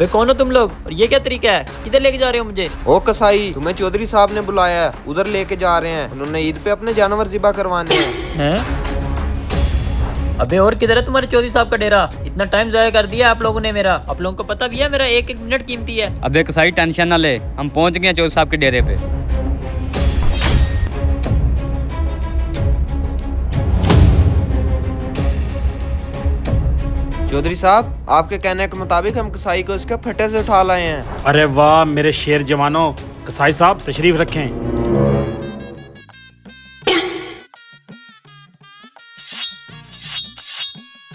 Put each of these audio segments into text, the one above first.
अबे कौन हो तुम लोग और ये क्या तरीका है? किधर लेके जा रहे हो मुझे? ओ कसाई, तुम्हें चौधरी साहब ने बुलाया है, उधर लेके जा रहे हैं। उन्होंने ईद पे अपने जानवर ज़िबा करवाने हैं। अबे और किधर है तुम्हारे चौधरी साहब का डेरा? इतना टाइम जाया कर दिया आप लोगों ने मेरा। आप लोगों को पता भी है मेरा एक एक मिनट कीमती है। अबे कसाई टेंशन ना ले, हम पहुंच गए चौधरी साहब के डेरे पे। चौधरी साहब, आपके कहने के मुताबिक हम कसाई को इसके फटे से उठा लाए हैं। अरे वाह मेरे शेर जवानों, कसाई साहब तशरीफ रखें।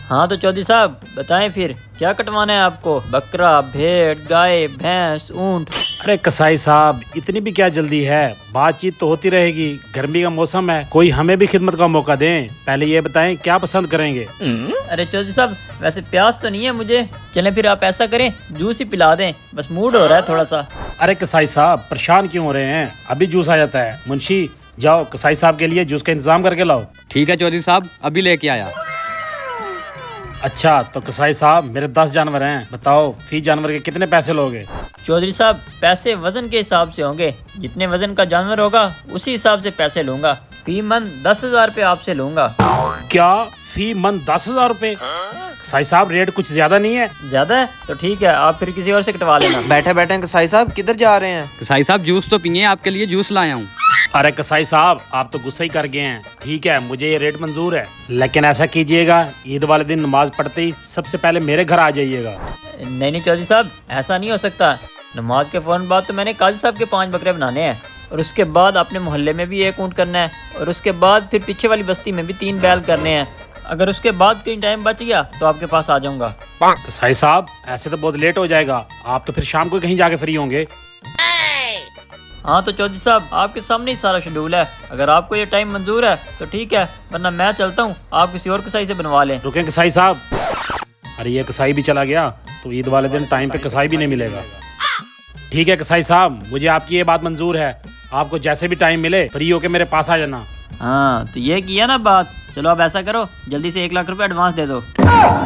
हाँ तो चौधरी साहब बताएं फिर क्या कटवाना है आपको? बकरा, भेड़, गाय, भैंस, ऊंट? अरे कसाई साहब इतनी भी क्या जल्दी है, बातचीत तो होती रहेगी। गर्मी का मौसम है, कोई हमें भी खिदमत का मौका दें। पहले ये बताएं क्या पसंद करेंगे? अरे चौधरी साहब वैसे प्यास तो नहीं है मुझे। चलें फिर आप ऐसा करें जूस ही पिला दें, बस मूड हो रहा है थोड़ा सा। अरे कसाई साहब परेशान क्यों हो रहे हैं, अभी जूस आ जाता है। मुंशी जाओ कसाई साहब के लिए जूस का इंतजाम करके लाओ। ठीक है चौधरी साहब, अभी लेके आया। अच्छा तो कसाई साहब मेरे 10 जानवर हैं, बताओ फी जानवर के कितने पैसे लोगे? चौधरी साहब पैसे वजन के हिसाब से होंगे, जितने वजन का जानवर होगा उसी हिसाब से पैसे लूंगा। फी मन 10,000 रुपये आपसे लूंगा। क्या फी मन 10,000 रुपए? कसाई साहब रेट कुछ ज्यादा नहीं है? ज्यादा है तो ठीक है, आप फिर किसी और से कटवा लेना। बैठे बैठे कसाई साहब किधर जा रहे हैं? कसाई साहब जूस तो पिए, आपके लिए जूस लाया हूँ। अरे कसाई साहब आप तो गुस्सा ही कर गए हैं। ठीक है मुझे ये रेट मंजूर है, लेकिन ऐसा कीजिएगा ईद वाले दिन नमाज पढ़ते ही सबसे पहले मेरे घर आ जाइएगा। नहीं चौधरी साहब ऐसा नहीं हो सकता। नमाज के फौरन बाद तो मैंने काजी साहब के 5 बकरे बनाने हैं, और उसके बाद अपने मोहल्ले में भी 1 ऊँट करना है, और उसके बाद फिर पीछे वाली बस्ती में भी 3 बैल करने हैं। अगर उसके बाद कहीं टाइम बच गया तो आपके पास आ जाऊंगा। कसाई साहब ऐसे तो बहुत लेट हो जाएगा, आप तो फिर शाम को कहीं जाके फ्री होंगे। हाँ तो चौधरी साहब आपके सामने ही सारा शेड्यूल है, अगर आपको ये टाइम मंजूर है तो ठीक है, वरना मैं चलता हूँ, आप किसी और कसाई से बनवा लें। रुकें कसाई साहब, अरे ये कसाई भी चला गया तो ईद वाले दिन टाइम पे कसाई भी नहीं मिलेगा। ठीक है कसाई साहब मुझे आपकी ये बात मंजूर है, आपको जैसे भी टाइम मिले फ्री होके मेरे पास आ जाना। हाँ तो ये किया ना बात। चलो अब ऐसा करो जल्दी से 1 लाख रुपए एडवांस दे दो।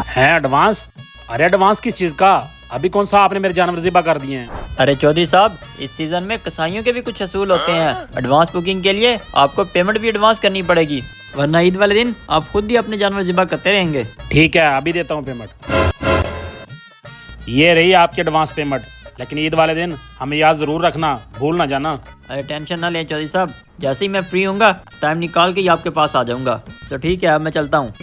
है एडवांस? अरे एडवांस किस चीज का? अभी कौन सा आपने मेरे जानवर ज़िबा कर दिए हैं? अरे चौधरी साहब इस सीजन में कसाईयों के भी कुछ असूल होते हैं। एडवांस बुकिंग के लिए आपको पेमेंट भी एडवांस करनी पड़ेगी, वरना ईद वाले दिन आप खुद ही अपने जानवर ज़िबा करते रहेंगे। ठीक है अभी देता हूँ पेमेंट। ये रही आपकी एडवांस पेमेंट, लेकिन ईद वाले दिन हमें याद जरूर रखना, भूल ना जाना। अरे टेंशन ना लें चौधरी साहब, जैसे ही मैं फ्री होऊंगा टाइम निकाल के ही आपके पास आ जाऊंगा। तो ठीक है अब मैं चलता हूँ।